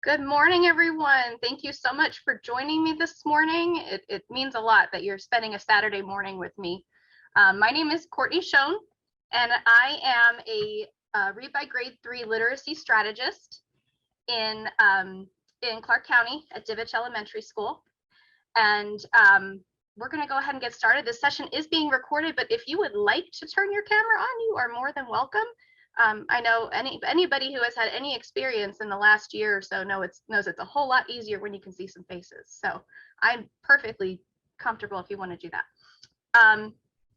Good morning, everyone. Thank you so much for joining me this morning. It means a lot that you're spending a Saturday morning with me. My name is Courtney Schoen, and I am a Read by Grade 3 literacy strategist in Clark County at Divich Elementary School. And we're going to go ahead and get started. This session is being recorded, but if you would like to turn your camera on, you are more than welcome. I know anybody who has had any experience in the last year or so knows it's a whole lot easier when you can see some faces. So I'm perfectly comfortable if you want to do that.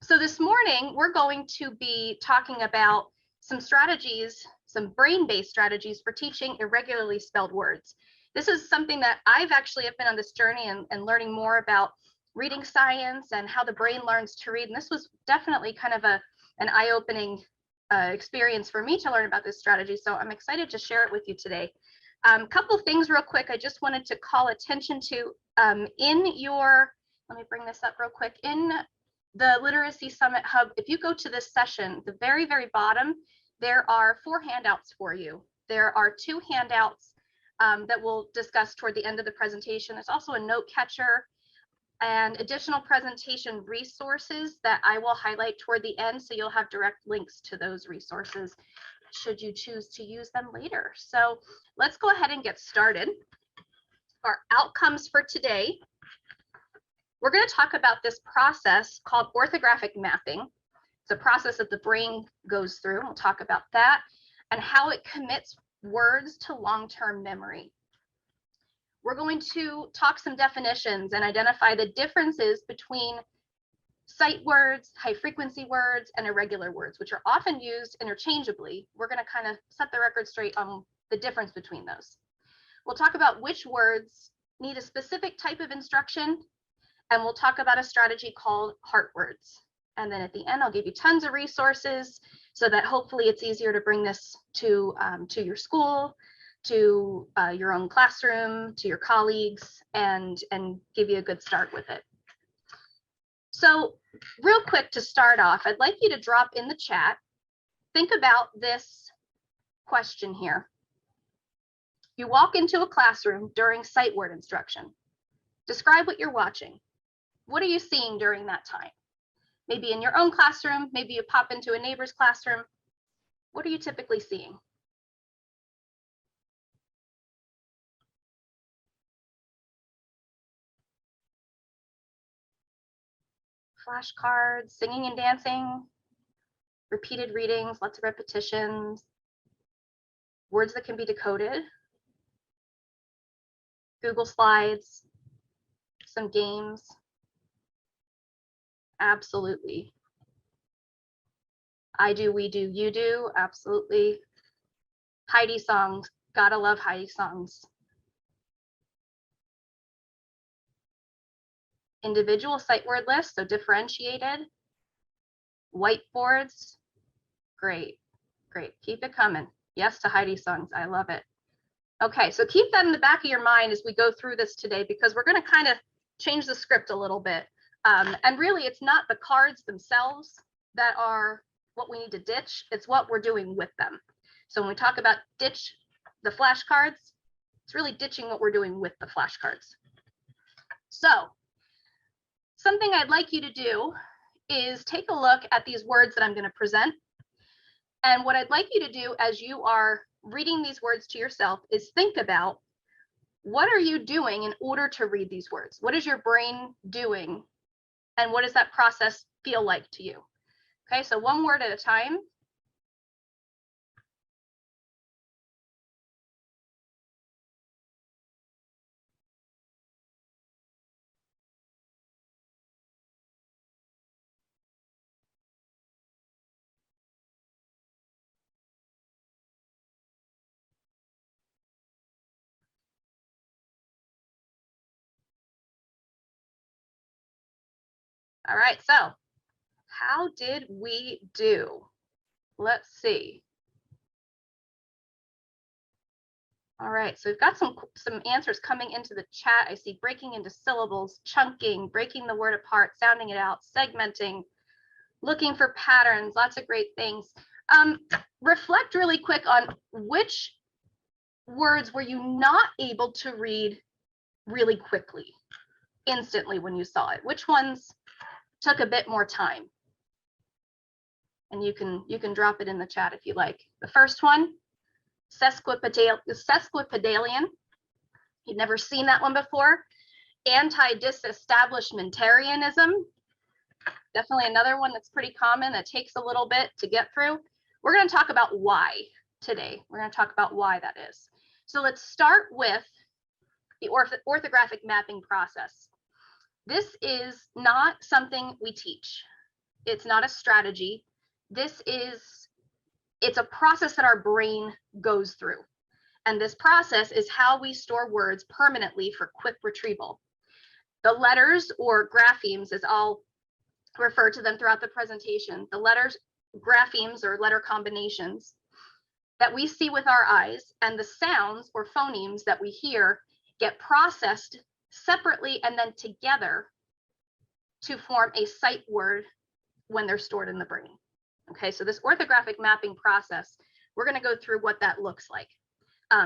So this morning, we're going to be talking about some strategies, some brain-based strategies for teaching irregularly spelled words. This is something that I've actually been on this journey and learning more about reading science and how the brain learns to read. And this was definitely kind of an eye-opening experience for me to learn about this strategy. So I'm excited to share it with you today. Couple things real quick. I just wanted to call attention to let me bring this up real quick. In the Literacy Summit Hub, if you go to this session, the very, very bottom, there are 4 handouts for you. There are 2 handouts that we'll discuss toward the end of the presentation. There's also a note catcher and additional presentation resources that I will highlight toward the end, so you'll have direct links to those resources should you choose to use them later. So let's go ahead and get started. Our outcomes for today, we're going to talk about this process called orthographic mapping. It's a process that the brain goes through. We'll talk about that and how it commits words to long-term memory. We're going to talk some definitions and identify the differences between sight words, high frequency words, and irregular words, which are often used interchangeably. We're going to kind of set the record straight on the difference between those. We'll talk about which words need a specific type of instruction, and we'll talk about a strategy called heart words. And then at the end, I'll give you tons of resources so that hopefully it's easier to bring this to your school, to your own classroom, to your colleagues, and give you a good start with it. So real quick to start off, I'd like you to drop in the chat, think about this question here. You walk into a classroom during sight word instruction. Describe what you're watching. What are you seeing during that time? Maybe in your own classroom, maybe you pop into a neighbor's classroom. What are you typically seeing? Flashcards, singing and dancing, repeated readings, lots of repetitions, words that can be decoded, Google Slides, some games. Absolutely. I do, we do, you do, absolutely. Heidi songs, gotta love Heidi songs. Individual sight word lists, so differentiated. Whiteboards, great, great, keep it coming. Yes to Heidi songs, I love it. Okay, so keep that in the back of your mind as we go through this today, because we're gonna kind of change the script a little bit. And really, it's not the cards themselves that are what we need to ditch, it's what we're doing with them. So when we talk about ditch the flashcards, it's really ditching what we're doing with the flashcards. So something I'd like you to do is take a look at these words that I'm going to present. And what I'd like you to do as you are reading these words to yourself is think about, what are you doing in order to read these words? What is your brain doing? And what does that process feel like to you? Okay, so one word at a time. All right, so how did we do? Let's see. All right, so we've got some answers coming into the chat. I see breaking into syllables, chunking, breaking the word apart, sounding it out, segmenting, looking for patterns, lots of great things. Reflect really quick on which words were you not able to read really quickly, instantly when you saw it? Which ones took a bit more time? And you can drop it in the chat if you like. The first one, sesquipedalian. You'd never seen that one before. Anti-disestablishmentarianism. Definitely another one that's pretty common that takes a little bit to get through. We're going to talk about why today. We're going to talk about why that is. So let's start with the orthographic mapping process. This is not something we teach. It's not a strategy. It's a process that our brain goes through. And this process is how we store words permanently for quick retrieval. The letters, or graphemes, as I'll refer to them throughout the presentation, the letters, graphemes, or letter combinations that we see with our eyes, and the sounds or phonemes that we hear get processed separately and then together to form a sight word when they're stored in the brain. Okay, so this orthographic mapping process, we're going to go through what that looks like.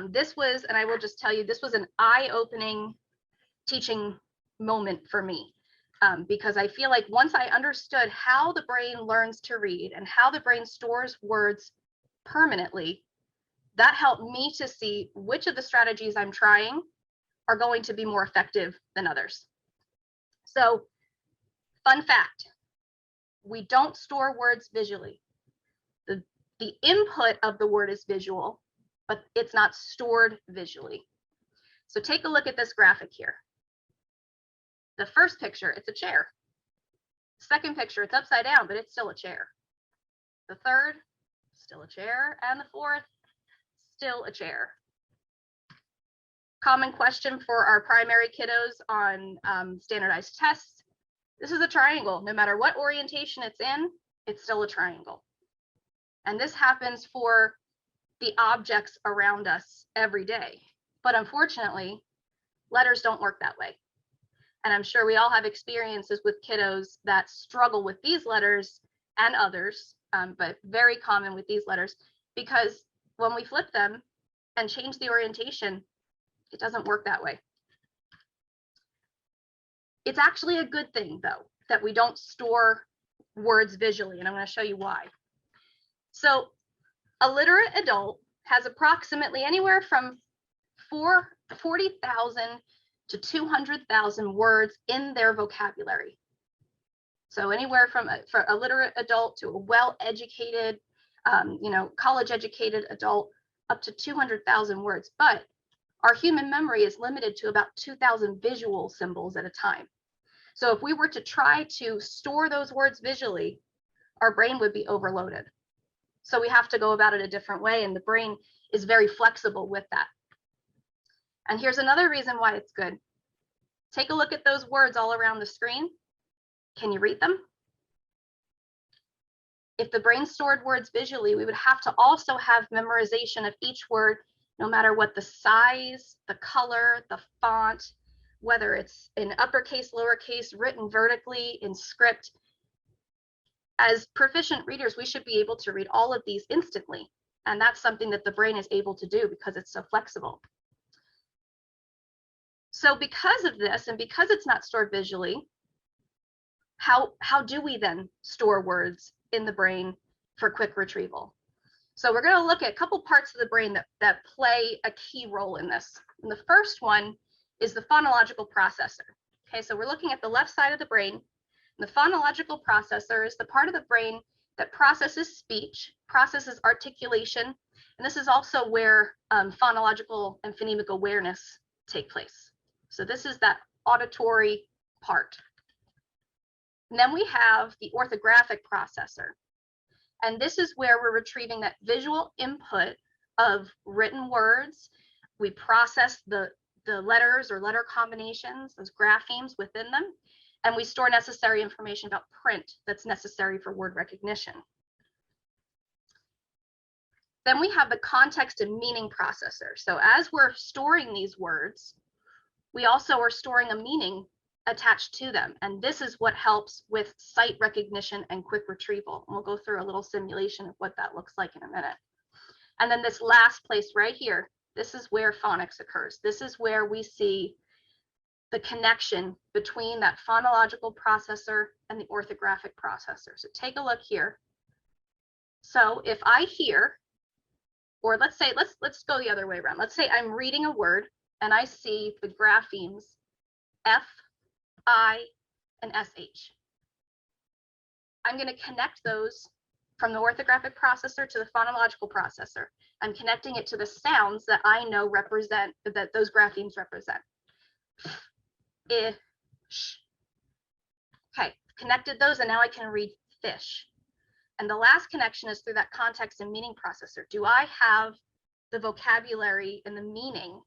This was, and I will just tell you, this was an eye-opening teaching moment for me, because I feel like once I understood how the brain learns to read and how the brain stores words permanently, that helped me to see which of the strategies I'm trying are going to be more effective than others. So, fun fact, we don't store words visually. The input of the word is visual, but it's not stored visually. So take a look at this graphic here. The first picture, it's a chair. Second picture, it's upside down, but it's still a chair. The third, still a chair. And the fourth, still a chair. Common question for our primary kiddos on standardized tests. This is a triangle. No matter what orientation it's in, it's still a triangle. And this happens for the objects around us every day. But unfortunately, letters don't work that way. And I'm sure we all have experiences with kiddos that struggle with these letters and others, but very common with these letters, because when we flip them and change the orientation, it doesn't work that way. It's actually a good thing, though, that we don't store words visually, and I'm going to show you why. So a literate adult has approximately anywhere from 40,000 to 200,000 words in their vocabulary. So anywhere from for a literate adult to a well-educated, college-educated adult, up to 200,000 words. But our human memory is limited to about 2,000 visual symbols at a time. So if we were to try to store those words visually, our brain would be overloaded. So we have to go about it a different way, and the brain is very flexible with that. And here's another reason why it's good. Take a look at those words all around the screen. Can you read them? If the brain stored words visually, we would have to also have memorization of each word, no matter what the size, the color, the font, whether it's in uppercase, lowercase, written vertically, in script. As proficient readers, we should be able to read all of these instantly. And that's something that the brain is able to do because it's so flexible. So because of this, and because it's not stored visually, how do we then store words in the brain for quick retrieval? So we're going to look at a couple parts of the brain that play a key role in this. And the first one is the phonological processor. Okay, so we're looking at the left side of the brain. The phonological processor is the part of the brain that processes speech, processes articulation, and this is also where phonological and phonemic awareness take place. So this is that auditory part. And then we have the orthographic processor. And this is where we're retrieving that visual input of written words. We process the letters or letter combinations, those graphemes within them, and we store necessary information about print that's necessary for word recognition. Then we have the context and meaning processor. So as we're storing these words, we also are storing a meaning attached to them. And this is what helps with sight recognition and quick retrieval. And we'll go through a little simulation of what that looks like in a minute. And then this last place right here, This is where phonics occurs. This is where we see the connection between that phonological processor and the orthographic processor. So take a look here. So if I hear, or let's say, let's go the other way around. Let's say I'm reading a word and I see the graphemes F, I, and SH. I'm going to connect those from the orthographic processor to the phonological processor. I'm connecting it to the sounds that I know represent, that those graphemes represent. I, sh. Okay, connected those, and now I can read fish. And the last connection is through that context and meaning processor. Do I have the vocabulary and the meaning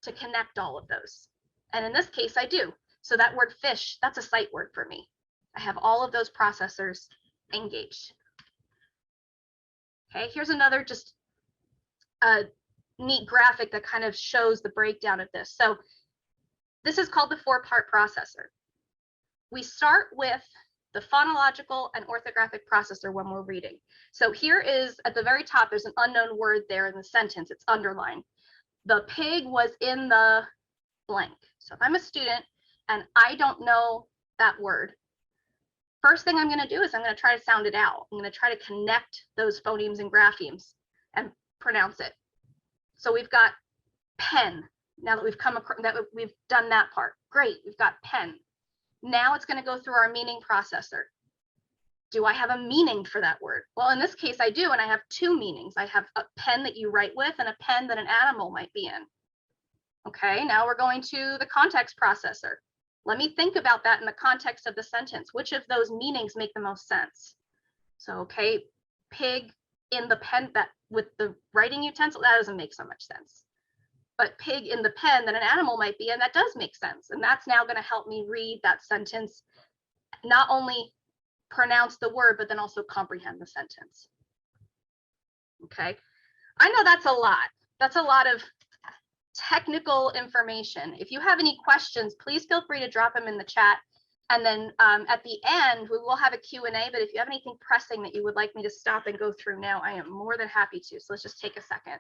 to connect all of those? And in this case, I do. So that word fish, that's a sight word for me. I have all of those processors engaged. Okay, here's another just a neat graphic that kind of shows the breakdown of this. So this is called the 4-part processor. We start with the phonological and orthographic processor when we're reading. So here is at the very top, there's an unknown word there in the sentence, it's underlined. The pig was in the blank. So if I'm a student and I don't know that word, first thing I'm going to do is I'm going to try to sound it out. I'm going to try to connect those phonemes and graphemes and pronounce it. So we've got pen. Now that we've come across that, we've done that part. Great, we've got pen. Now it's going to go through our meaning processor. Do I have a meaning for that word? Well, in this case, I do, and I have 2 meanings. I have a pen that you write with and a pen that an animal might be in. Okay, now we're going to the context processor. Let me think about that in the context of the sentence. Which of those meanings make the most sense? So, okay, pig in the pen, that with the writing utensil, that doesn't make so much sense. But pig in the pen that an animal might be in, that does make sense. And that's now going to help me read that sentence, not only pronounce the word, but then also comprehend the sentence. Okay, I know that's a lot. That's a lot of technical information. If you have any questions, please feel free to drop them in the chat. And then at the end, we will have a Q&A, but if you have anything pressing that you would like me to stop and go through now, I am more than happy to. So let's just take a second.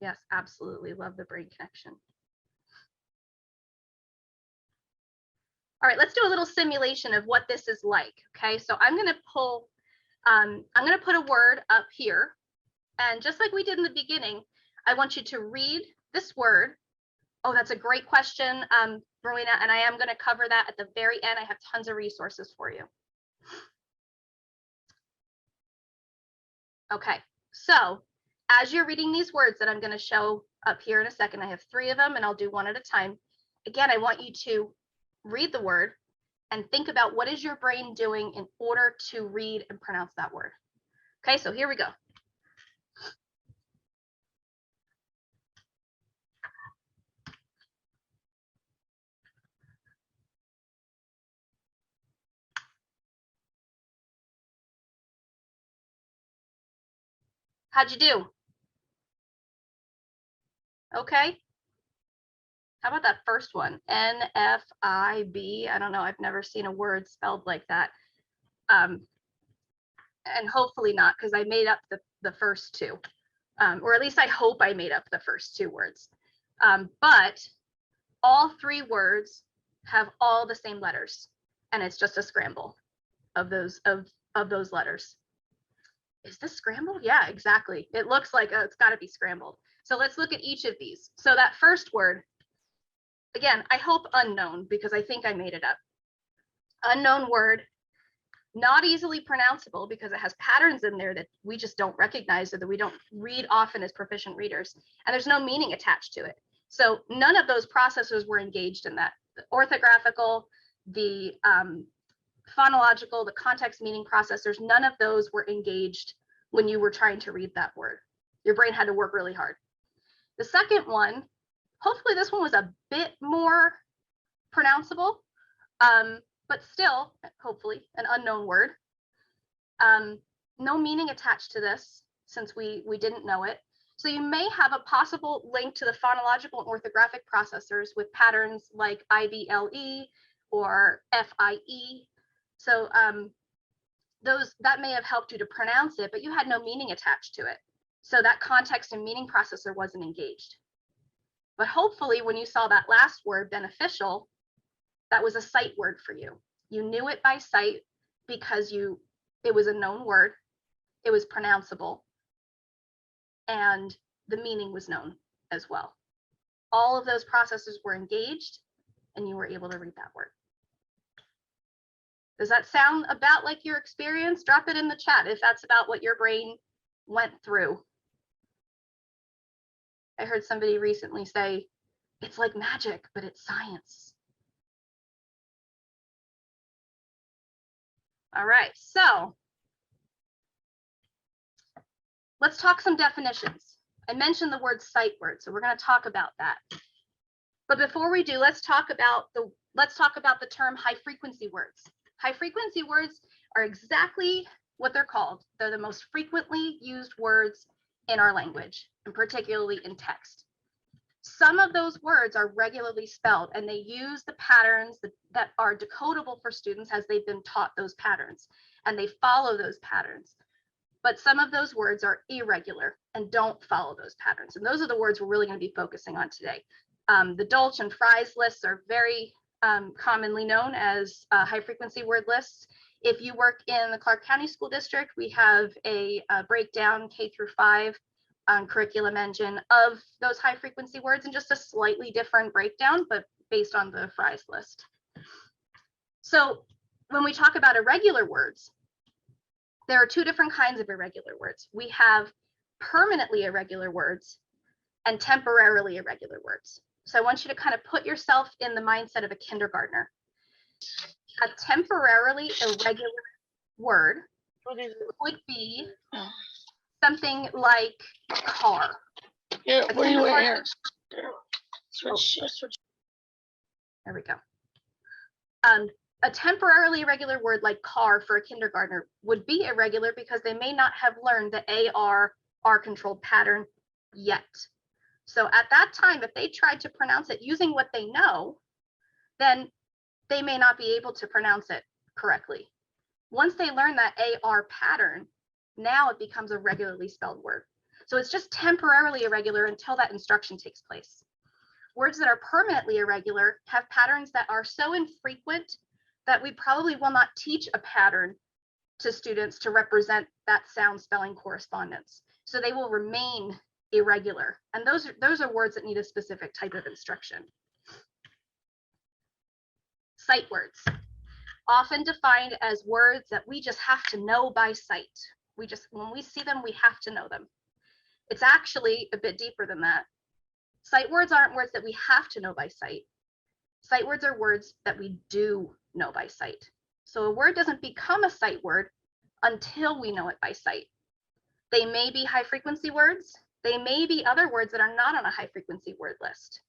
Yes, absolutely. Love the brain connection. All right, let's do a little simulation of what this is like. Okay, so I'm going to pull, I'm going to put a word up here. And just like we did in the beginning, I want you to read this word. Oh, that's a great question, Rowena, and I am going to cover that at the very end. I have tons of resources for you. Okay, so as you're reading these words that I'm going to show up here in a second, I have 3 of them and I'll do one at a time. Again, I want you to read the word and think about what is your brain doing in order to read and pronounce that word. Okay, so here we go. How'd you do? Okay. How about that first one? NFIB. I don't know. I've never seen a word spelled like that. And hopefully not, because I made up the first 2. Or at least I hope I made up the first 2 words. But all 3 words have all the same letters, and it's just a scramble of those letters. Is this scrambled? Yeah, exactly. It looks like it's got to be scrambled. So let's look at each of these. So that first word, again, I hope unknown, because I think I made it up. Unknown word, not easily pronounceable because it has patterns in there that we just don't recognize or that we don't read often as proficient readers. And there's no meaning attached to it. So none of those processors were engaged in that. The orthographical, the phonological, the context meaning processors, none of those were engaged when you were trying to read that word. Your brain had to work really hard. The second one, hopefully this one was a bit more pronounceable, but still, hopefully, an unknown word. No meaning attached to this since we didn't know it. So you may have a possible link to the phonological and orthographic processors with patterns like IVLE or FIE. So that may have helped you to pronounce it, but you had no meaning attached to it. So that context and meaning processor wasn't engaged. But hopefully when you saw that last word, beneficial, that was a sight word for you. You knew it by sight because it was a known word, it was pronounceable, and the meaning was known as well. All of those processes were engaged and you were able to read that word. Does that sound about like your experience? Drop it in the chat if that's about what your brain went through. I heard somebody recently say, it's like magic, but it's science. All right, so let's talk some definitions. I mentioned the word sight word, so we're going to talk about that. But before we do, let's talk about the term high frequency words. High frequency words are exactly what they're called. They're the most frequently used words in our language, and particularly in text. Some of those words are regularly spelled, and they use the patterns that are decodable for students as they've been taught those patterns, and they follow those patterns. But some of those words are irregular and don't follow those patterns. And those are the words we're really going to be focusing on today. The Dolch and Fry's lists are very commonly known as high frequency word lists. If you work in the Clark County School District, we have a breakdown K through 5 curriculum engine of those high frequency words, and just a slightly different breakdown, but based on the Fry's list. So when we talk about irregular words, there are two different kinds of irregular words. We have permanently irregular words and temporarily irregular words. So I want you to kind of put yourself in the mindset of a kindergartner. A temporarily irregular word would be something like car. Here, where you at here? There we go. A temporarily irregular word like car for a kindergartner would be irregular because they may not have learned the AR controlled pattern yet. So at that time, if they tried to pronounce it using what they know, then they may not be able to pronounce it correctly. Once they learn that AR pattern, now it becomes a regularly spelled word. So it's just temporarily irregular until that instruction takes place. Words that are permanently irregular have patterns that are so infrequent that we probably will not teach a pattern to students to represent that sound spelling correspondence. So they will remain irregular. And those are words that need a specific type of instruction. Sight words, often defined as words that we just have to know by sight. When we see them, we have to know them. It's actually a bit deeper than that. Sight words aren't words that we have to know by sight. Sight words are words that we do know by sight. So a word doesn't become a sight word until we know it by sight. They may be high frequency words. They may be other words that are not on a high frequency word list.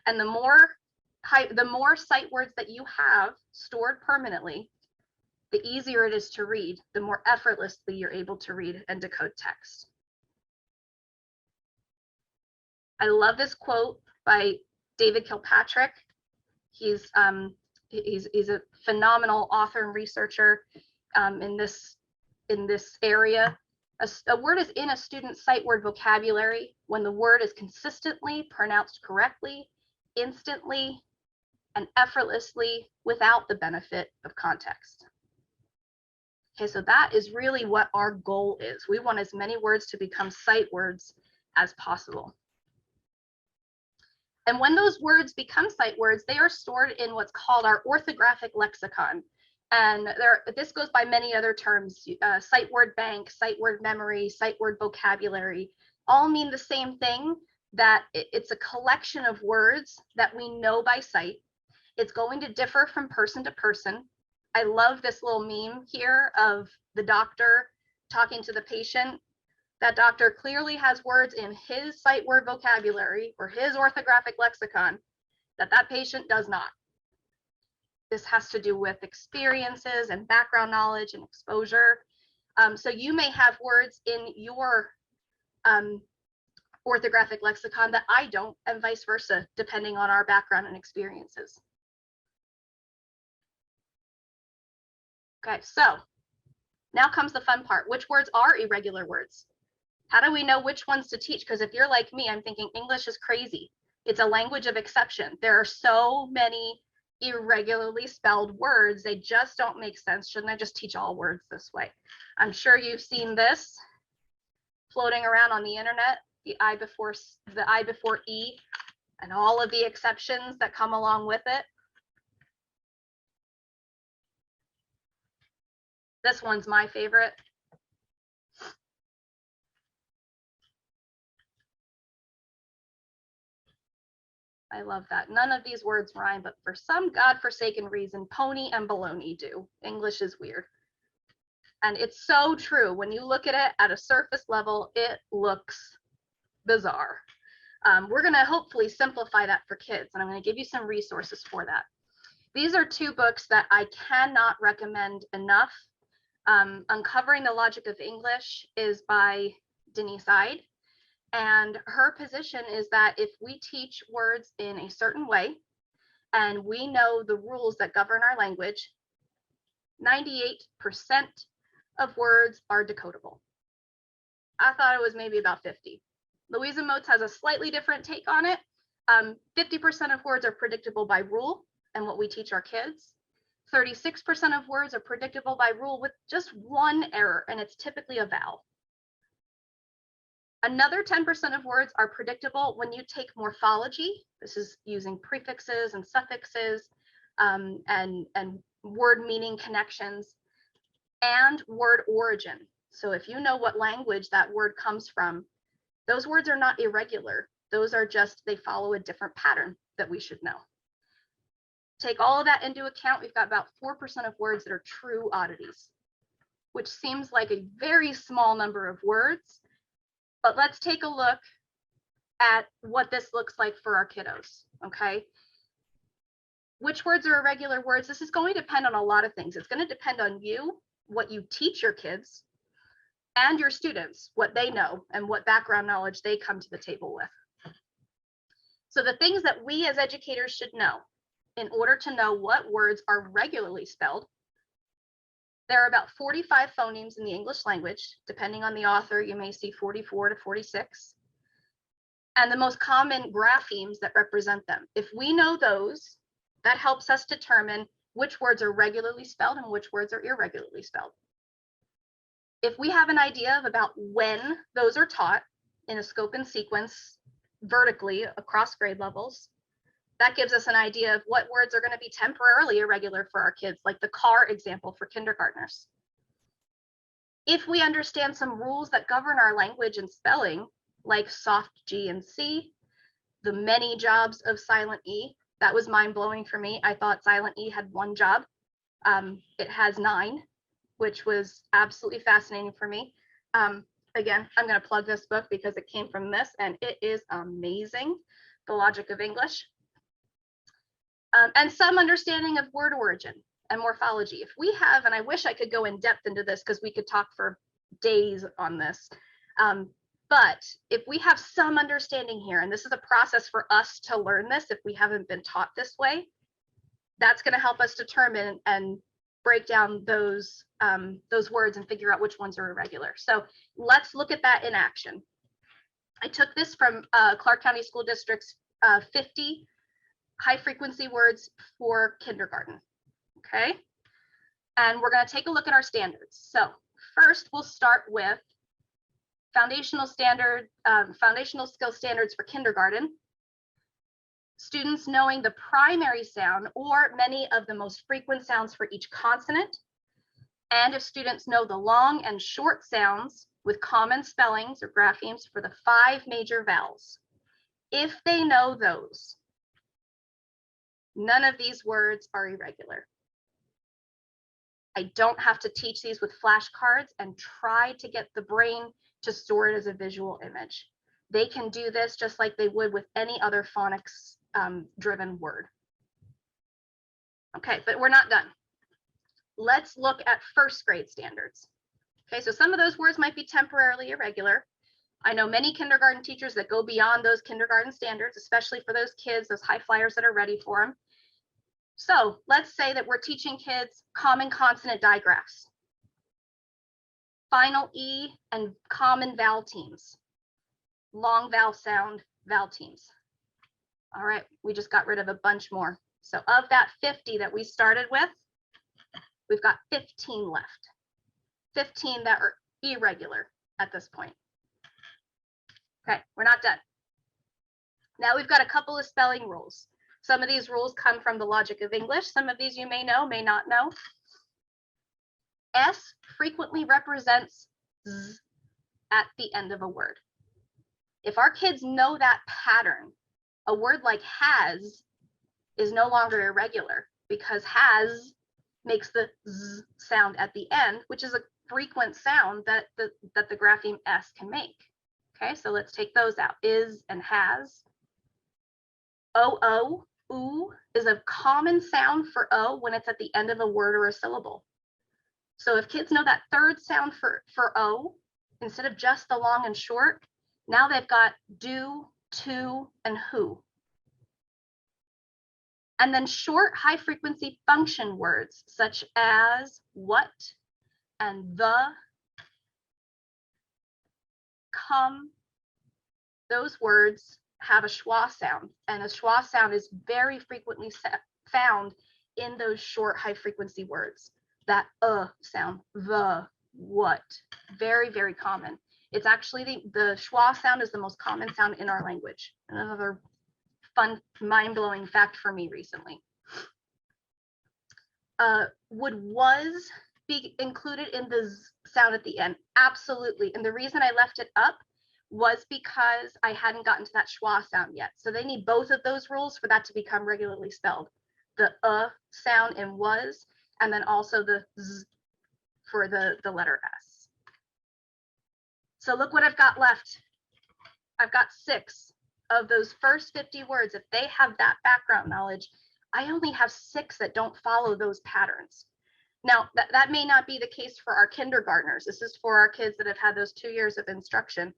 And the more sight words that you have stored permanently, the easier it is to read, the more effortlessly you're able to read and decode text. I love this quote by David Kilpatrick. He's a phenomenal author and researcher in this area. A word is in a student's sight word vocabulary when the word is consistently pronounced correctly, instantly, and effortlessly without the benefit of context. Okay, so that is really what our goal is. We want as many words to become sight words as possible. And when those words become sight words, they are stored in what's called our orthographic lexicon. And this goes by many other terms, sight word bank, sight word memory, sight word vocabulary, all mean the same thing, that it's a collection of words that we know by sight. It's going to differ from person to person. I love this little meme here of the doctor talking to the patient. That doctor clearly has words in his sight word vocabulary or his orthographic lexicon that patient does not. This has to do with experiences and background knowledge and exposure. So you may have words in your orthographic lexicon that I don't, and vice versa, depending on our background and experiences. Okay, so Now comes the fun part. Which words are irregular words? How do we know which ones to teach? Because if you're like me, I'm thinking English is crazy. It's a language of exception. There are so many irregularly spelled words. They just don't make sense. Shouldn't I just teach all words this way? I'm sure you've seen this floating around on the internet, the I before E, and all of the exceptions that come along with it. This one's my favorite. I love that. None of these words rhyme, but for some godforsaken reason, pony and baloney do. English is weird. And it's so true. When you look at it at a surface level, it looks bizarre. We're going to hopefully simplify that for kids, and I'm going to give you some resources for that. These are two books that I cannot recommend enough. Uncovering the Logic of English is by Denise Ide, and her position is that if we teach words in a certain way and we know the rules that govern our language, 98% of words are decodable. I thought it was maybe about 50. Louisa Moats has a slightly different take on it. 50% of words are predictable by rule and what we teach our kids. 36% of words are predictable by rule with just one error, and it's typically a vowel. Another 10% of words are predictable when you take morphology. This is using prefixes and suffixes and word meaning connections and word origin. So if you know what language that word comes from, those words are not irregular. Those are just, they follow a different pattern that we should know. Take all of that into account, we've got about 4% of words that are true oddities, which seems like a very small number of words. But let's take a look at what this looks like for our kiddos, okay? Which words are irregular words? This is going to depend on a lot of things. It's going to depend on you, what you teach your kids, and your students, what they know and what background knowledge they come to the table with. So the things that we as educators should know in order to know what words are regularly spelled. There are about 45 phonemes in the English language. Depending on the author, you may see 44 to 46. And the most common graphemes that represent them. If we know those, that helps us determine which words are regularly spelled and which words are irregularly spelled. If we have an idea of about when those are taught in a scope and sequence vertically across grade levels, that gives us an idea of what words are going to be temporarily irregular for our kids, like the car example for kindergartners. If we understand some rules that govern our language and spelling, like soft G and C, the many jobs of silent E, that was mind-blowing for me. I thought silent E had one job. It has 9, which was absolutely fascinating for me. Again, I'm going to plug this book because it came from this, and it is amazing, The Logic of English. And some understanding of word origin and morphology. If we have, and I wish I could go in depth into this because we could talk for days on this, but if we have some understanding here, and this is a process for us to learn this if we haven't been taught this way, that's going to help us determine and break down those words and figure out which ones are irregular. So let's look at that in action. I took this from Clark County School District's 50 high frequency words for kindergarten, okay? And we're going to take a look at our standards. So first we'll start with foundational skill standards for kindergarten. Students knowing the primary sound or many of the most frequent sounds for each consonant. And if students know the long and short sounds with common spellings or graphemes for the 5 major vowels. If they know those, none of these words are irregular. I don't have to teach these with flashcards and try to get the brain to store it as a visual image. They can do this just like they would with any other phonics driven word. Okay, but we're not done. Let's look at first grade standards. Okay, so some of those words might be temporarily irregular. I know many kindergarten teachers that go beyond those kindergarten standards, especially for those kids, those high flyers that are ready for them. So let's say that we're teaching kids common consonant digraphs. final E, and common vowel teams. Long vowel sound vowel teams. All right, we just got rid of a bunch more. So of that 50 that we started with, we've got 15 left. 15 that are irregular at this point. Okay, we're not done. Now we've got a couple of spelling rules. Some of these rules come from the logic of English. Some of these you may know, may not know. S frequently represents Z at the end of a word. If our kids know that pattern, a word like has is no longer irregular because has makes the Z sound at the end, which is a frequent sound that the grapheme S can make. Okay, so let's take those out. Is and has. O, oo is a common sound for O when it's at the end of a word or a syllable. So if kids know that third sound for O, instead of just the long and short, now they've got do, to, and who. And then short high frequency function words such as what and the, come, those words have a schwa sound, and a schwa sound is very frequently found in those short high frequency words. That sound, the, what, very, very common. It's actually the schwa sound is the most common sound in our language. Another fun, mind-blowing fact for me recently. Would was be included in the Z sound at the end? Absolutely. And the reason I left it up was because I hadn't gotten to that schwa sound yet. So they need both of those rules for that to become regularly spelled. The sound in was, and then also the Z for the letter S. So look what I've got left. I've got 6 of those first 50 words. If they have that background knowledge, I only have 6 that don't follow those patterns. Now, that may not be the case for our kindergartners. This is for our kids that have had those 2 years of instruction.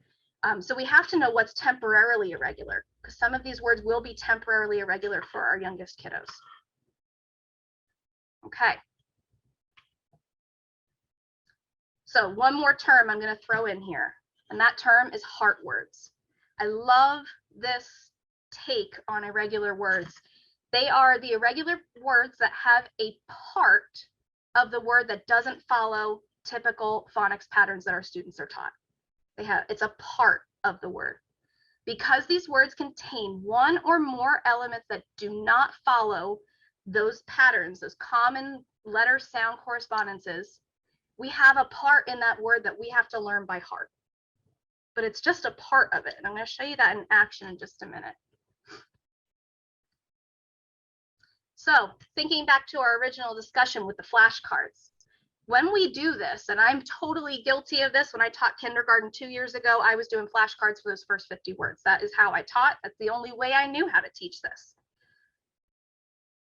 So we have to know what's temporarily irregular, because some of these words will be temporarily irregular for our youngest kiddos. Okay. So one more term I'm going to throw in here, and that term is heart words. I love this take on irregular words. They are the irregular words that have a part of the word that doesn't follow typical phonics patterns that our students are taught. It's a part of the word. Because these words contain one or more elements that do not follow those patterns, those common letter sound correspondences, we have a part in that word that we have to learn by heart. But it's just a part of it. And I'm going to show you that in action in just a minute. So thinking back to our original discussion with the flashcards, when we do this, and I'm totally guilty of this, when I taught kindergarten 2 years ago, I was doing flashcards for those first 50 words. That is how I taught. That's the only way I knew how to teach this.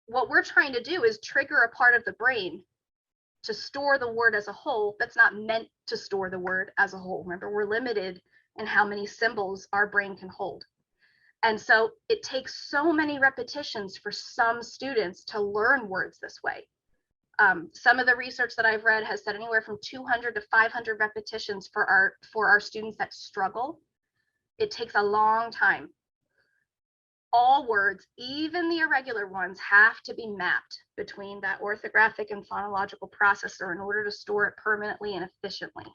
What we're trying to do is trigger a part of the brain to store the word as a whole that's not meant to store the word as a whole. Remember, we're limited in how many symbols our brain can hold. And so it takes so many repetitions for some students to learn words this way. Some of the research that I've read has said anywhere from 200 to 500 repetitions for our students that struggle. It takes a long time. All words, even the irregular ones, have to be mapped between that orthographic and phonological processor in order to store it permanently and efficiently.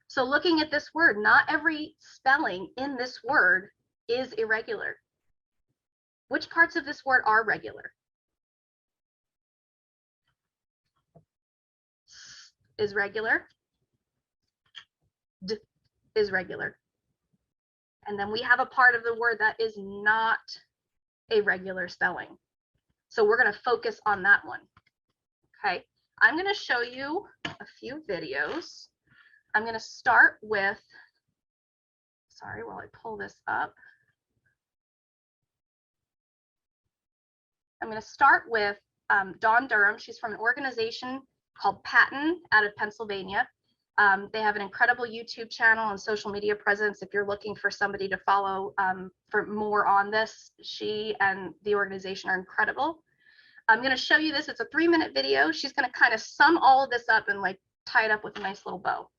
So looking at this word, not every spelling in this word is irregular. Which parts of this word are regular? S is regular. D is regular. And then we have a part of the word that is not a regular spelling. So we're going to focus on that one. Okay, I'm going to show you a few videos. I'm going to start with, sorry, while I pull this up. I'm going to start with Dawn Durham. She's from an organization called Patent out of Pennsylvania. They have an incredible YouTube channel and social media presence. If you're looking for somebody to follow for more on this, she and the organization are incredible. I'm going to show you this. It's a 3-minute video. She's going to kind of sum all of this up in like tied up with a nice little bow.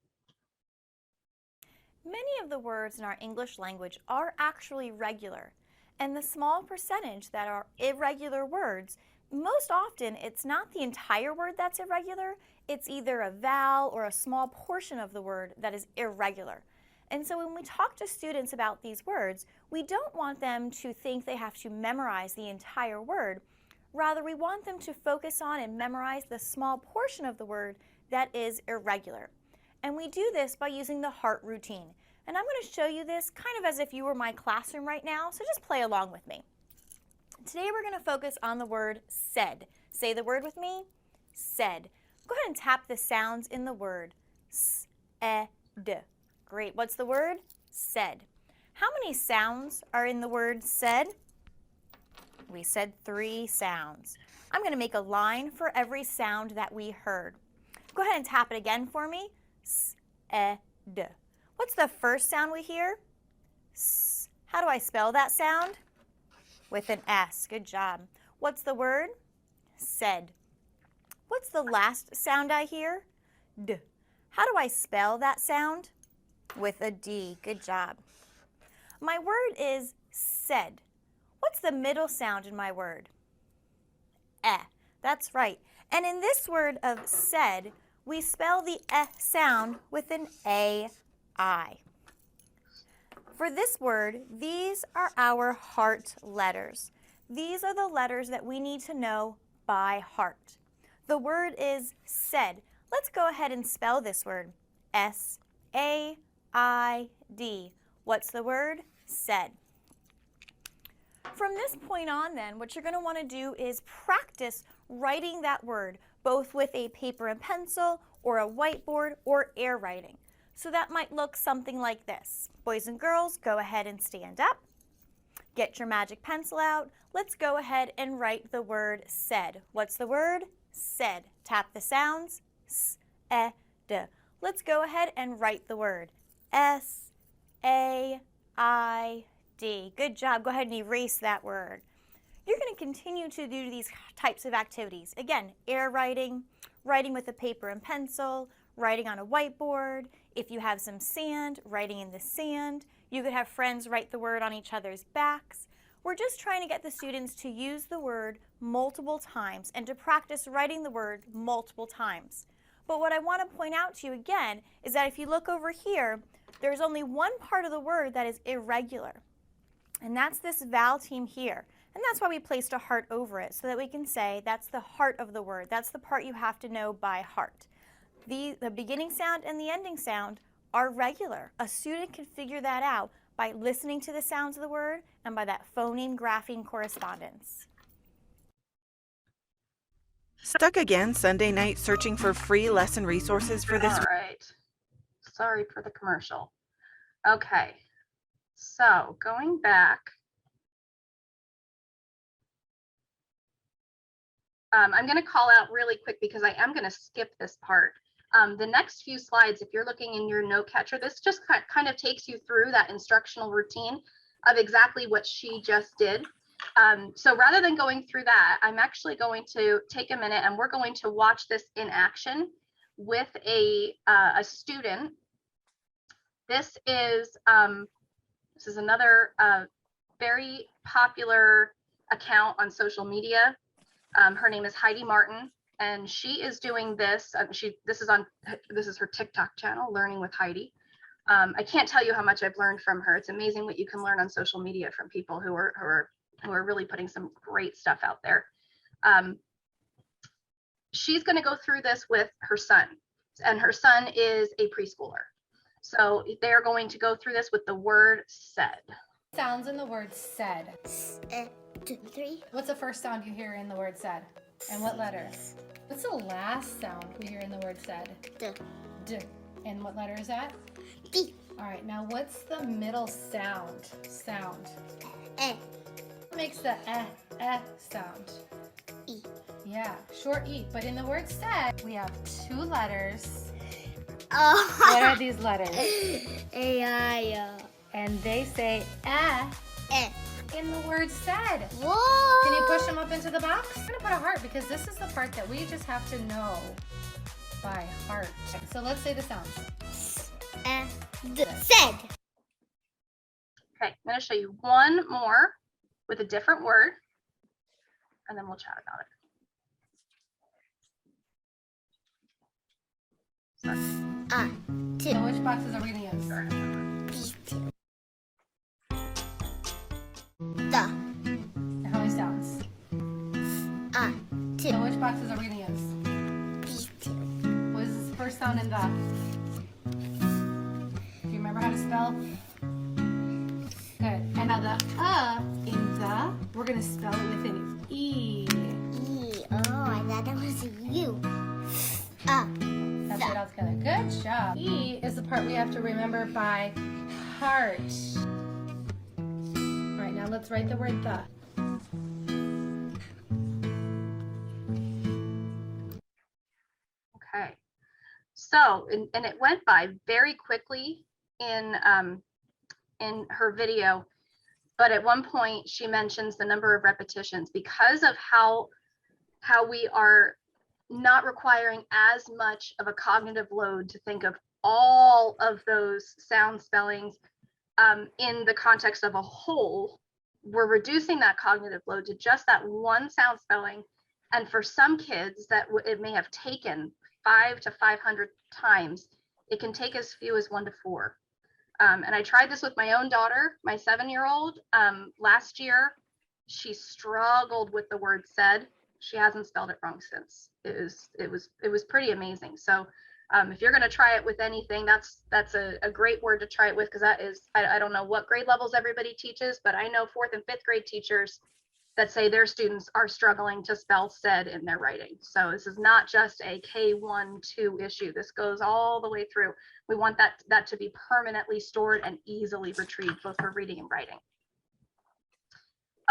Many of the words in our English language are actually regular, and the small percentage that are irregular words, most often it's not the entire word that's irregular, it's either a vowel or a small portion of the word that is irregular. And so when we talk to students about these words, we don't want them to think they have to memorize the entire word. Rather, we want them to focus on and memorize the small portion of the word that is irregular. And we do this by using the heart routine. And I'm going to show you this kind of as if you were my classroom right now, so just play along with me. Today we're going to focus on the word said. Say the word with me, said. Go ahead and tap the sounds in the word, s-e-d. Great, what's the word? Said. How many sounds are in the word said? We said 3 sounds. I'm going to make a line for every sound that we heard. Go ahead and tap it again for me, s-e-d. What's the first sound we hear? S. How do I spell that sound? With an S. Good job. What's the word? Said. What's the last sound I hear? D. How do I spell that sound? With a D. Good job. My word is said. What's the middle sound in my word? Eh. That's right. And in this word of said, we spell the eh sound with an A-I. For this word, these are our heart letters. These are the letters that we need to know by heart. The word is said. Let's go ahead and spell this word. S-A-I-D. What's the word? Said. From this point on then, what you're going to want to do is practice writing that word, both with a paper and pencil or a whiteboard or air writing. So that might look something like this. Boys and girls, go ahead and stand up. Get your magic pencil out. Let's go ahead and write the word said. What's the word? Said. Tap the sounds. S-E-D. Let's go ahead and write the word. S-A-I-D. Good job. Go ahead and erase that word. You're going to continue to do these types of activities. Again, air writing, writing with a paper and pencil, writing on a whiteboard. If you have some sand, writing in the sand. You could have friends write the word on each other's backs. We're just trying to get the students to use the word multiple times and to practice writing the word multiple times. But what I want to point out to you again is that if you look over here, there's only one part of the word that is irregular. And that's this vowel team here. And that's why we placed a heart over it, so that we can say that's the heart of the word. That's the part you have to know by heart. The beginning sound and the ending sound are regular. A student can figure that out by listening to the sounds of the word and by that phoneme grapheme correspondence. Stuck again Sunday night searching for free lesson resources for this? All right. Sorry for the commercial. Okay. So going back, I'm going to call out really quick because I am going to skip this part. The next few slides, if you're looking in your note catcher, this just kind of takes you through that instructional routine of exactly what she just did. So rather than going through that, I'm actually going to take a minute and we're going to watch this in action with a student. This is another very popular account on social media. Her name is Heidi Martin, and she is doing this. This is her TikTok channel, Learning with Heidi. I can't tell you how much I've learned from her. It's amazing what you can learn on social media from people who are really putting some great stuff out there. She's going to go through this with her son, and her son is a preschooler. So they're going to go through this with the word said. Sounds in the word said. 3. What's the first sound you hear in the word said? And what letter? What's the last sound we hear in the word said? D. D. And what letter is that? D. All right, now what's the middle sound? E. What makes the sound? E. Yeah, short E. But in the word said, we have 2 letters. Oh. What are these letters? A, I, And they say E. in the word said. Whoa. Can you push them up into the box? I'm gonna put a heart because this is the part that we just have to know. by heart. Okay, so let's say the sounds. And said. Okay, I'm going to show you one more with a different word, and then we'll chat about it. Two. So which boxes are we gonna use? These two. The. And how many sounds? Two. So which boxes are we gonna use? These two. What is the first sound in the? Do you remember how to spell? Good. And now the in the, we're gonna spell it with an E. E. Oh, I thought it was a U. Let's say it all together. Good job. E is the part we have to remember by heart. All right, now let's write the word the. Okay, so and it went by very quickly in her video, but at one point she mentions the number of repetitions because of how we are not requiring as much of a cognitive load to think of all of those sound spellings in the context of a whole. We're reducing that cognitive load to just that one sound spelling, and for some kids that it may have taken 500 to 500 times, it can take as few as 1 to 4. And I tried this with my own daughter, my 7-year-old. Last year, she struggled with the word said. She hasn't spelled it wrong since. It was pretty amazing. So if you're going to try it with anything, that's a great word to try it with, because that is, I don't know what grade levels everybody teaches, but I know 4th and 5th grade teachers that say their students are struggling to spell said in their writing. So this is not just a K1-2 issue. This goes all the way through. We want that to be permanently stored and easily retrieved, both for reading and writing.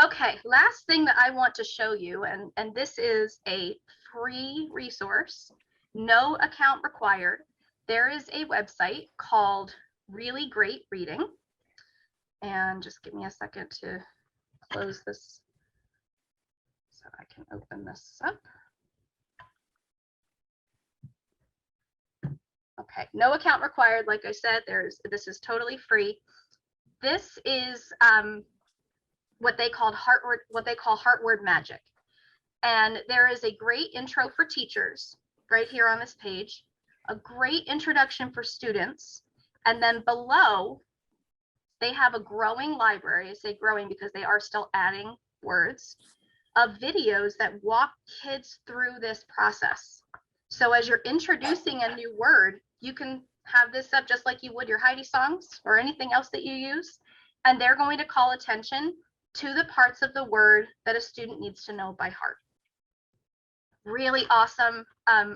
Okay, last thing that I want to show you, and this is a free resource, no account required. There is a website called Really Great Reading. And just give me a second to close this so I can open this up. Okay, no account required. Like I said, this is totally free. This is what they call heart word magic. And there is a great intro for teachers right here on this page, a great introduction for students, and then below they have a growing library. I say growing because they are still adding words, of videos that walk kids through this process. So as you're introducing a new word, you can have this up just like you would your Heidi songs or anything else that you use, and they're going to call attention to the parts of the word that a student needs to know by heart. Really awesome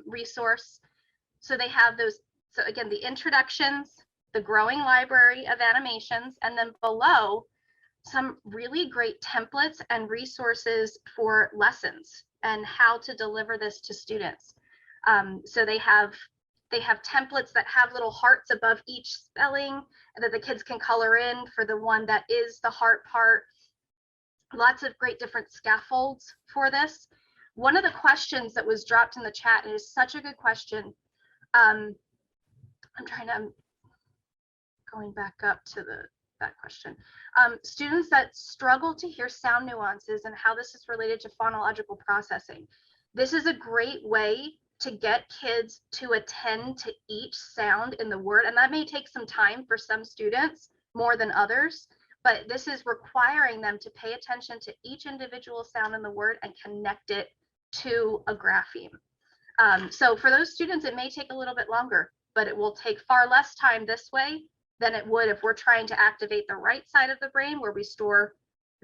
resource. So they have those, so again, the introductions, the growing library of animations, and then below some really great templates and resources for lessons and how to deliver this to students. So they have templates that have little hearts above each spelling that the kids can color in for the one that is the heart part. Lots of great different scaffolds for this. One of the questions that was dropped in the chat, and it is such a good question. I'm going back up to that question. Students that struggle to hear sound nuances and how this is related to phonological processing. This is a great way to get kids to attend to each sound in the word, and that may take some time for some students more than others, but this is requiring them to pay attention to each individual sound in the word and connect it to a grapheme. So for those students, it may take a little bit longer, but it will take far less time this way than it would if we're trying to activate the right side of the brain where we store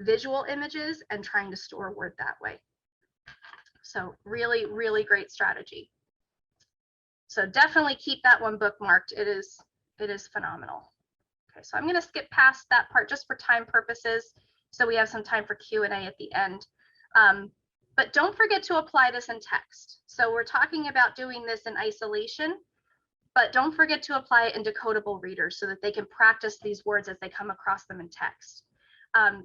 visual images and trying to store word that way. So really, really great strategy. So definitely keep that one bookmarked. It is phenomenal. Okay, so I'm going to skip past that part just for time purposes, so we have some time for Q&A at the end. But don't forget to apply this in text. So we're talking about doing this in isolation, but don't forget to apply it in decodable readers so that they can practice these words as they come across them in text.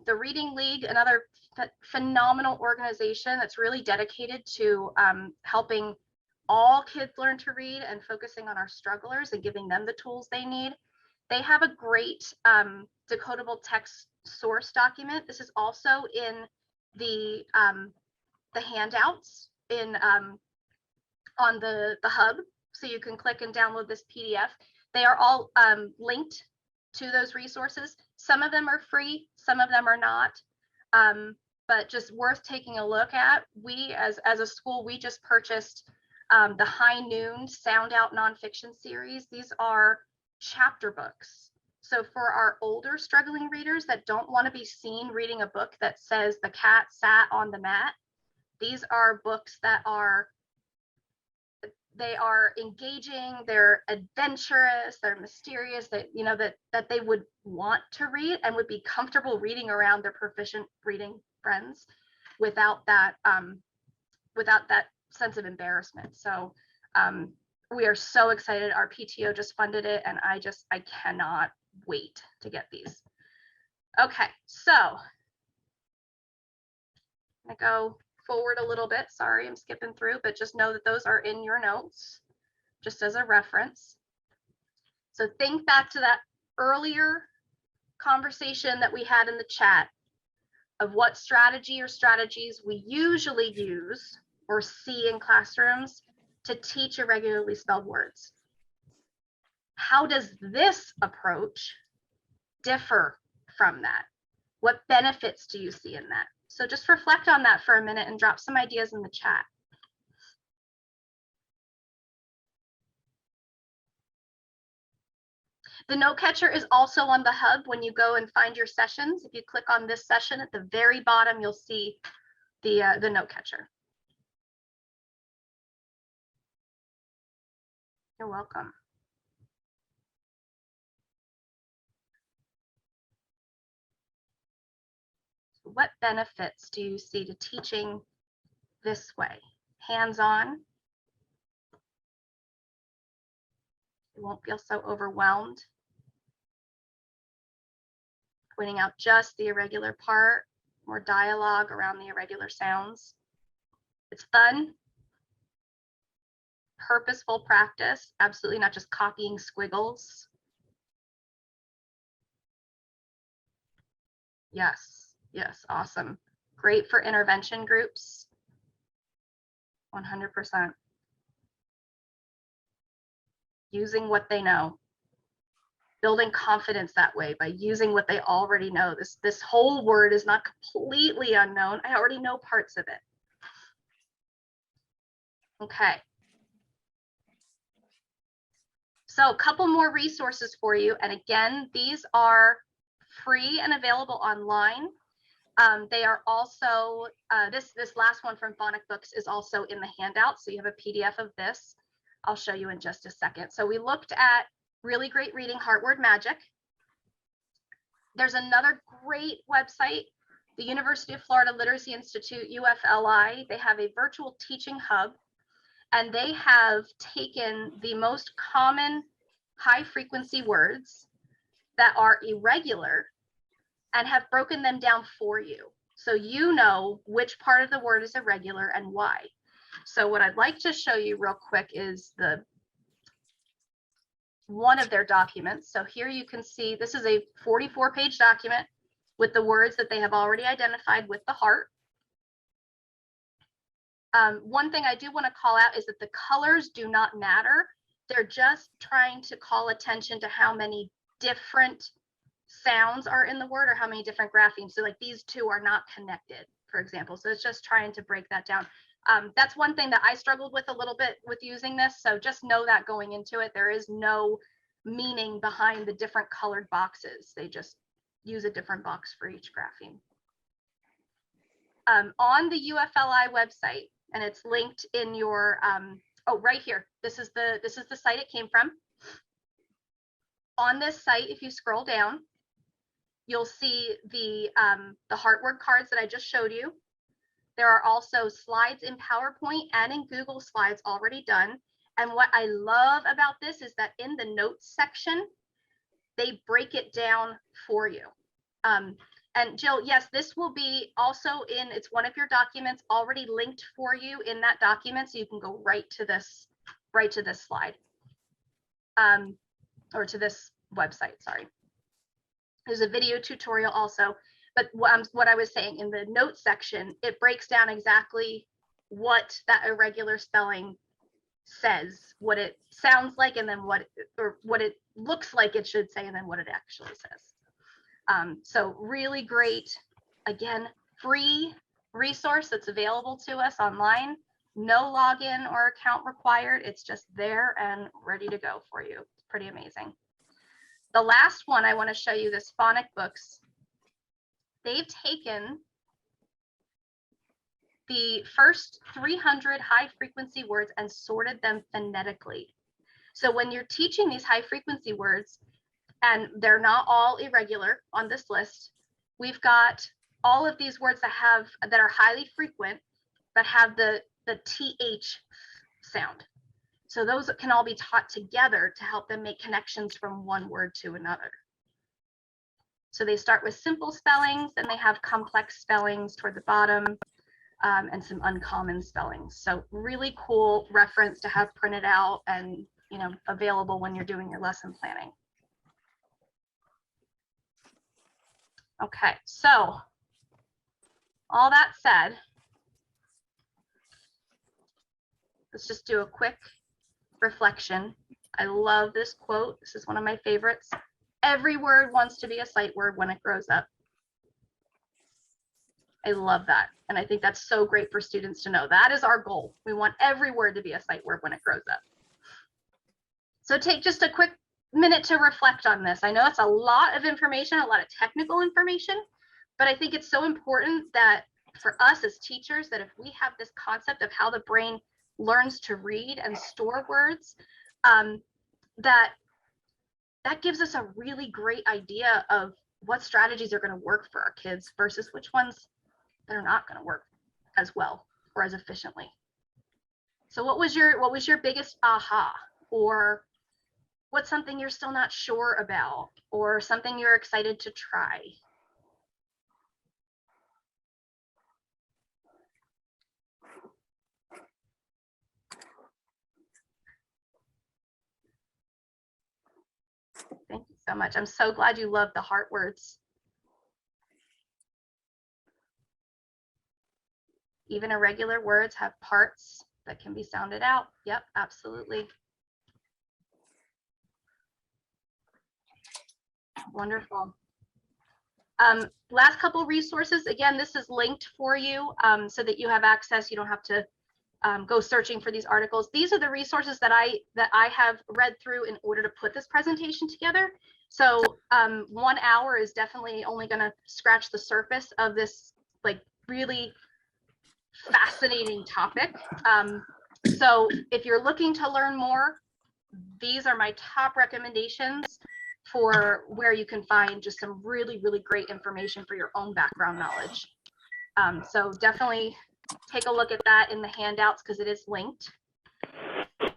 The Reading League, another phenomenal organization that's really dedicated to helping all kids learn to read and focusing on our strugglers and giving them the tools they need. They have a great decodable text source document. This is also in the handouts in on the hub, so you can click and download this PDF. They are all linked to those resources. Some of them are free, some of them are not, but just worth taking a look at. We, as a school, we just purchased the High Noon Sound Out nonfiction series. These are chapter books. So for our older struggling readers that don't want to be seen reading a book that says the cat sat on the mat, these are books that are engaging, they're adventurous, they're mysterious, that you know that they would want to read and would be comfortable reading around their proficient reading friends without that sense of embarrassment. So we are so excited. Our PTO just funded it, and I cannot wait to get these. Okay, so I'm gonna go forward a little bit. Sorry, I'm skipping through, but just know that those are in your notes, just as a reference. So think back to that earlier conversation that we had in the chat of what strategy or strategies we usually use or see in classrooms to teach irregularly spelled words. How does this approach differ from that? What benefits do you see in that? So just reflect on that for a minute and drop some ideas in the chat. The note catcher is also on the hub when you go and find your sessions. If you click on this session at the very bottom, you'll see the note catcher. You're welcome. What benefits do you see to teaching this way? Hands-on. You won't feel so overwhelmed. Pointing out just the irregular part, more dialogue around the irregular sounds. It's fun. Purposeful practice, absolutely not just copying squiggles. Yes, yes, awesome. Great for intervention groups. 100%. Using what they know. Building confidence that way by using what they already know. This whole word is not completely unknown. I already know parts of it. Okay. So a couple more resources for you. And again, these are free and available online. They are also, this last one from Phonic Books is also in the handout. So you have a PDF of this. I'll show you in just a second. So we looked at really great reading, Heartword Magic. There's another great website, the University of Florida Literacy Institute, UFLI. They have a virtual teaching hub, and they have taken the most common high frequency words that are irregular and have broken them down for you. So you know which part of the word is irregular and why. So what I'd like to show you real quick is one of their documents. So here you can see this is a 44-page document with the words that they have already identified with the heart. One thing I do want to call out is that the colors do not matter. They're just trying to call attention to how many different sounds are in the word or how many different graphemes. So like these two are not connected, for example. So it's just trying to break that down. That's one thing that I struggled with a little bit with using this. So just know that going into it, there is no meaning behind the different colored boxes. They just use a different box for each grapheme. On the UFLI website, and it's linked in your, oh, right here. This is the site it came from. On this site, if you scroll down, you'll see the heartword cards that I just showed you. There are also slides in PowerPoint and in Google Slides already done. And what I love about this is that in the notes section, they break it down for you. And Jill, yes, this will be also it's one of your documents already linked for you in that document. So you can go right to this slide. Or to this website, sorry. There's a video tutorial also, but what I was saying in the notes section, it breaks down exactly what that irregular spelling says, what it sounds like, and then what it looks like it should say, and then what it actually says. So really great, again, free resource that's available to us online. No login or account required. It's just there and ready to go for you. It's pretty amazing. The last one I want to show you, this phonic books. They've taken the first 300 high frequency words and sorted them phonetically. So when you're teaching these high frequency words, and they're not all irregular on this list, we've got all of these words that are highly frequent, that have the TH sound. So those can all be taught together to help them make connections from one word to another. So they start with simple spellings, then they have complex spellings toward the bottom, and some uncommon spellings. So really cool reference to have printed out and available when you're doing your lesson planning. Okay, so all that said, let's just do a quick reflection. I love this quote. This is one of my favorites. Every word wants to be a sight word when it grows up. I love that. And I think that's so great for students to know. That is our goal. We want every word to be a sight word when it grows up. So take just a quick minute to reflect on this. I know it's a lot of information, a lot of technical information, but I think it's so important that for us as teachers, that if we have this concept of how the brain learns to read and store words, that gives us a really great idea of what strategies are going to work for our kids versus which ones that are not going to work as well or as efficiently. So what was your biggest aha, or what's something you're still not sure about, or something you're excited to try? Thank you so much. I'm so glad you love the heart words. Even irregular words have parts that can be sounded out. Yep, absolutely. Wonderful. Last couple resources. Again, this is linked for you so that you have access. You don't have to go searching for these articles. These are the resources that I have read through in order to put this presentation together. So 1 hour is definitely only going to scratch the surface of this like really fascinating topic. So if you're looking to learn more, these are my top recommendations for where you can find just some really, really great information for your own background knowledge. So definitely take a look at that in the handouts because it is linked. And then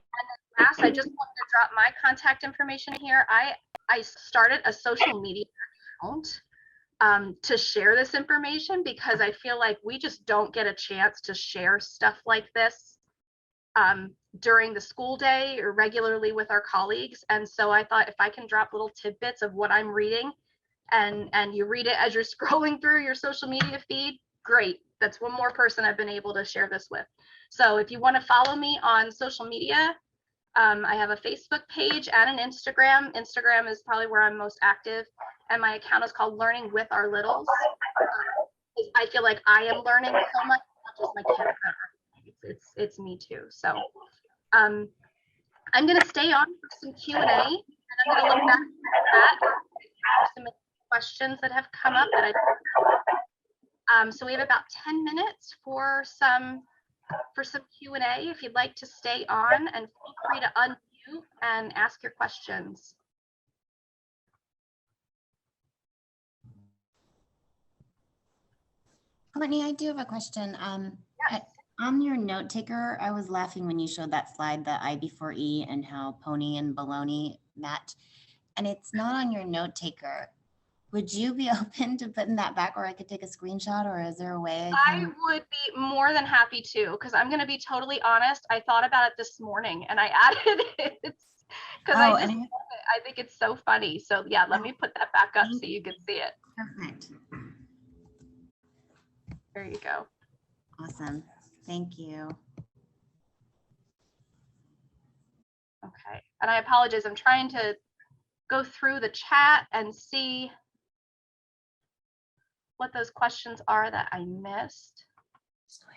last, I just wanted to drop my contact information here. I started a social media account to share this information because I feel like we just don't get a chance to share stuff like this during the school day or regularly with our colleagues. And so I thought if I can drop little tidbits of what I'm reading and you read it as you're scrolling through your social media feed, great. That's one more person I've been able to share this with. So if you want to follow me on social media, I have a Facebook page and an Instagram. Instagram is probably where I'm most active. And my account is called Learning with Our Littles. I feel like I am learning so much, not just my kids are. It's me too. So I'm going to stay on for some Q&A, and I'm going to look back at that for some questions that have come up that so we have about 10 minutes for some Q&A. If you'd like to stay on, and feel free to unmute and ask your questions. Courtney, I do have a question. Yes. On your note taker, I was laughing when you showed that slide, the I before E, and how pony and baloney met. And it's not on your note taker. Would you be open to putting that back, or I could take a screenshot, or is there a way I I can? would be more than happy to, because I'm going to be totally honest. I thought about it this morning and I added it because I Oh, just and love it. I think it's so funny. So yeah, let me put that back up so you can see it. perfect. There you go. Awesome. Thank you. Okay. And I apologize. I'm trying to go through the chat and see what those questions are that I missed.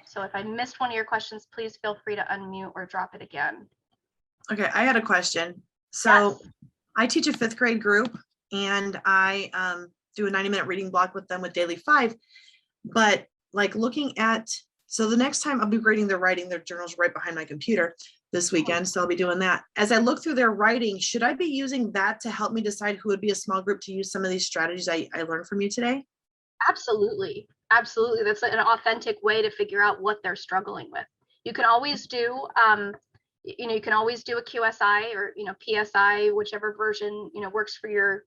So if I missed one of your questions, please feel free to unmute or drop it again. Okay, I had a question. So Yes. I teach a 5th grade group, and I do a 90-minute reading block with them with Daily 5. But like looking at, so the next time I'll be grading their writing, their journals right behind my computer this weekend. So I'll be doing that. As I look through their writing, should I be using that to help me decide who would be a small group to use some of these strategies I learned from you today? Absolutely. Absolutely. That's an authentic way to figure out what they're struggling with. You can always do, you can always do a QSI or, PSI, whichever version, works for your.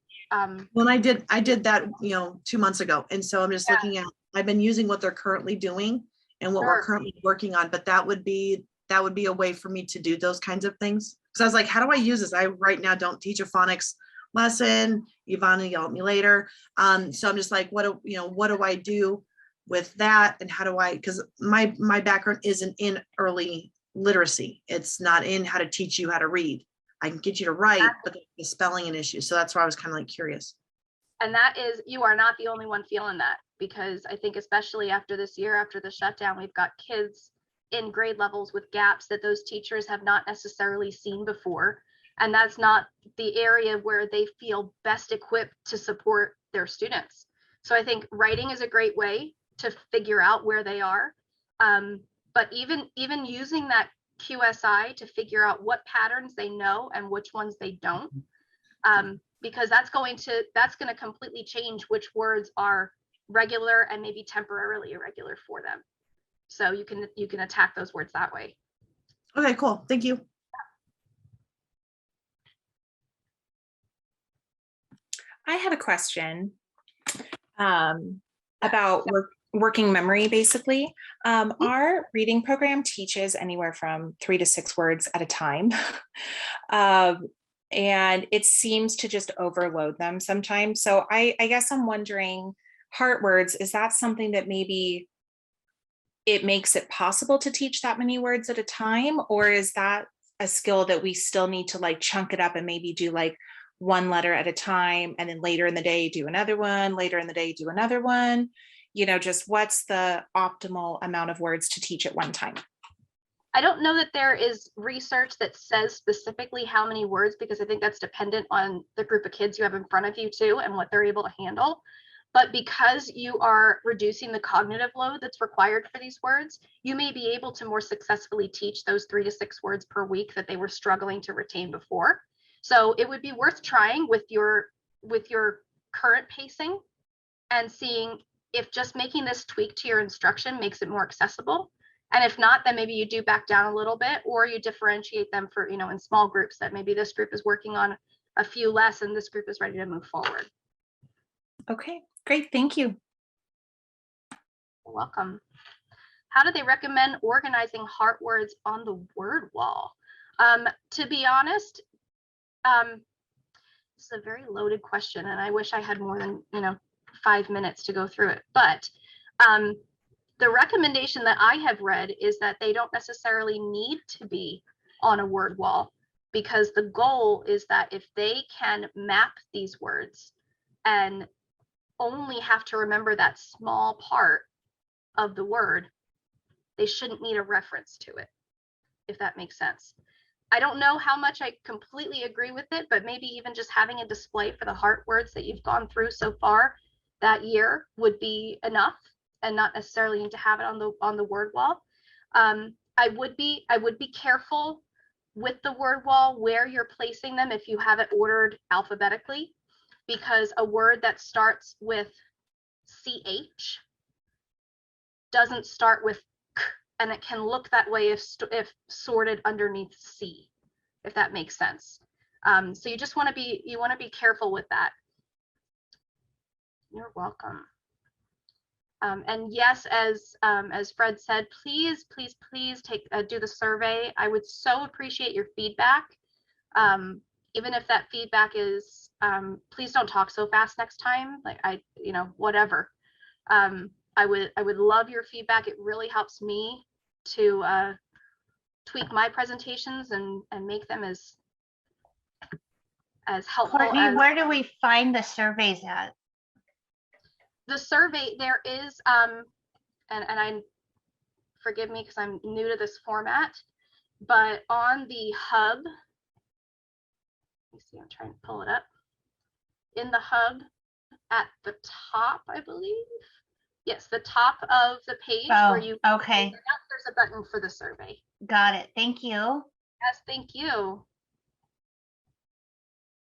Well, I did that, 2 months ago. And so I'm just looking at, I've been using what they're currently doing and what we're Sure. currently working on, but that would be a way for me to do those kinds of things. Because I was like, how do I use this? I right now don't teach a phonics lesson. Ivana yell at me later. So I'm just like, what do I do with that? And how do I, because my background isn't in early literacy. It's not in how to teach you how to read. I can get you to write, but the spelling an issue. So that's why I was kind of like curious. And that is, you are not the only one feeling that, because I think especially after this year, after the shutdown, we've got kids in grade levels with gaps that those teachers have not necessarily seen before. And that's not the area where they feel best equipped to support their students. So I think writing is a great way to figure out where they are. But even using that QSI to figure out what patterns they know and which ones they don't, because that's going to completely change which words are regular and maybe temporarily irregular for them. So you can attack those words that way. Okay, cool. Thank you. I had a question about working memory, basically. Our reading program teaches anywhere from 3 to 6 words at a time. And it seems to just overload them sometimes. So I guess I'm wondering, heart words, is that something that maybe it makes it possible to teach that many words at a time? Or is that a skill that we still need to like chunk it up and maybe do like 1 letter at a time, and then later in the day do another one, later in the day do another one? Just what's the optimal amount of words to teach at one time? I don't know that there is research that says specifically how many words, because I think that's dependent on the group of kids you have in front of you too and what they're able to handle. But because you are reducing the cognitive load that's required for these words, you may be able to more successfully teach those 3 to 6 words per week that they were struggling to retain before. So it would be worth trying with your current pacing and seeing if just making this tweak to your instruction makes it more accessible. And if not, then maybe you do back down a little bit, or you differentiate them for, in small groups, that maybe this group is working on a few less and this group is ready to move forward. Okay, great. Thank you. You're welcome. How do they recommend organizing heart words on the word wall? To be honest, this is a very loaded question, and I wish I had more than 5 minutes to go through it. But the recommendation that I have read is that they don't necessarily need to be on a word wall, because the goal is that if they can map these words and only have to remember that small part of the word, they shouldn't need a reference to it, if that makes sense. I don't know how much I completely agree with it, but maybe even just having a display for the heart words that you've gone through so far that year would be enough, and not necessarily need to have it on the word wall. I would be careful with the word wall where you're placing them if you have it ordered alphabetically, because a word that starts with CH doesn't start with K, and it can look that way if sorted underneath C, if that makes sense. So you just want to be careful with that. You're welcome. And yes, as Fred said, please, please, please do the survey. I would so appreciate your feedback. Even if that feedback is, please don't talk so fast next time. Like whatever. I would love your feedback. It really helps me to tweak my presentations and make them as helpful. Courtney, where do we find the surveys at? The survey, there is, and I forgive me because I'm new to this format, but on the hub, let me see, I'm trying to pull it up. In the hub at the top, I believe. Yes, the top of the page where you okay. There's a button for the survey. Got it. Thank you. Yes, thank you.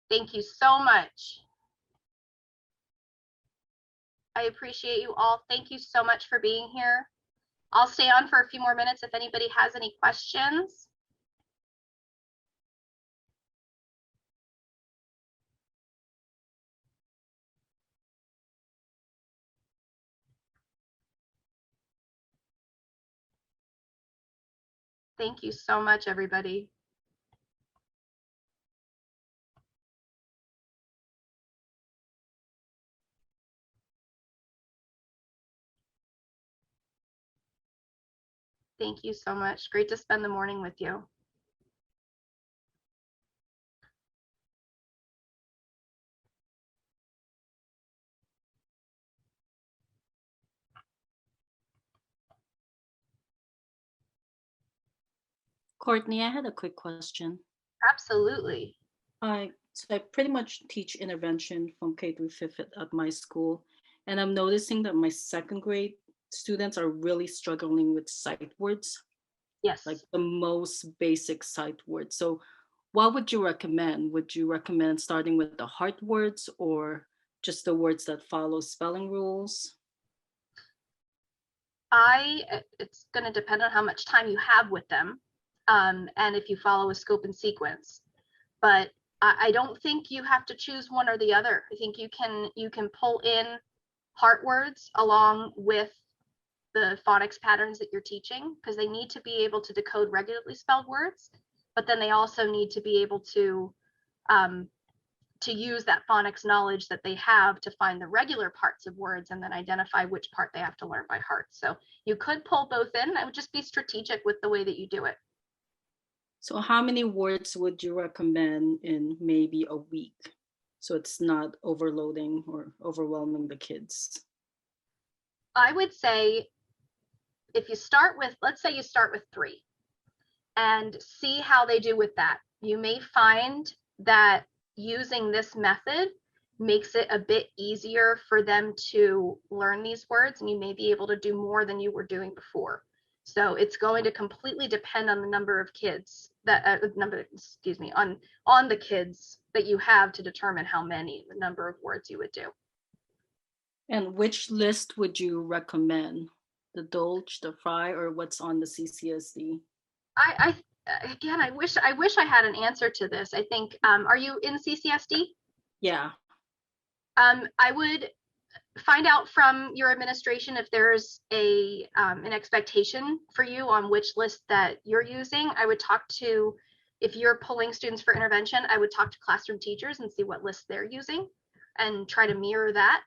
Thank you so much. I appreciate you all. Thank you so much for being here. I'll stay on for a few more minutes if anybody has any questions. Thank you so much, everybody. Thank you so much. Great to spend the morning with you. Courtney, I had a quick question. Absolutely. So I pretty much teach intervention from K through 5th at my school, and I'm noticing that my second grade students are really struggling with sight words. Yes. Like the most basic sight words. So what would you recommend? Would you recommend starting with the hard words or just the words that follow spelling rules? It's going to depend on how much time you have with them, and if you follow a scope and sequence. But I don't think you have to choose one or the other. I think you can pull in heart words along with the phonics patterns that you're teaching, because they need to be able to decode regularly spelled words, but then they also need to be able to use that phonics knowledge that they have to find the regular parts of words and then identify which part they have to learn by heart. So you could pull both in. I would just be strategic with the way that you do it. So how many words would you recommend in maybe a week, so it's not overloading or overwhelming the kids? I would say if you start with, let's say you start with 3 and see how they do with that. You may find that using this method makes it a bit easier for them to learn these words, and you may be able to do more than you were doing before. So it's going to completely depend on the number of kids that on the kids that you have to determine the number of words you would do. And which list would you recommend? The Dolch, the Fry, or what's on the CCSD? Again, I wish I had an answer to this. I think, are you in CCSD? Yeah. I would find out from your administration if there's an expectation for you on which list that you're using. I would talk to, if you're pulling students for intervention, I would talk to classroom teachers and see what list they're using and try to mirror that.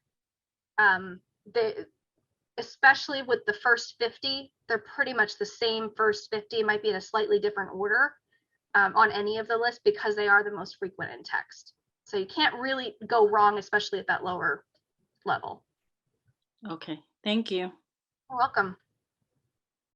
Especially with the first 50, they're pretty much the same first 50. It might be in a slightly different order on any of the lists because they are the most frequent in text. So you can't really go wrong, especially at that lower level. Okay, thank you. You're welcome.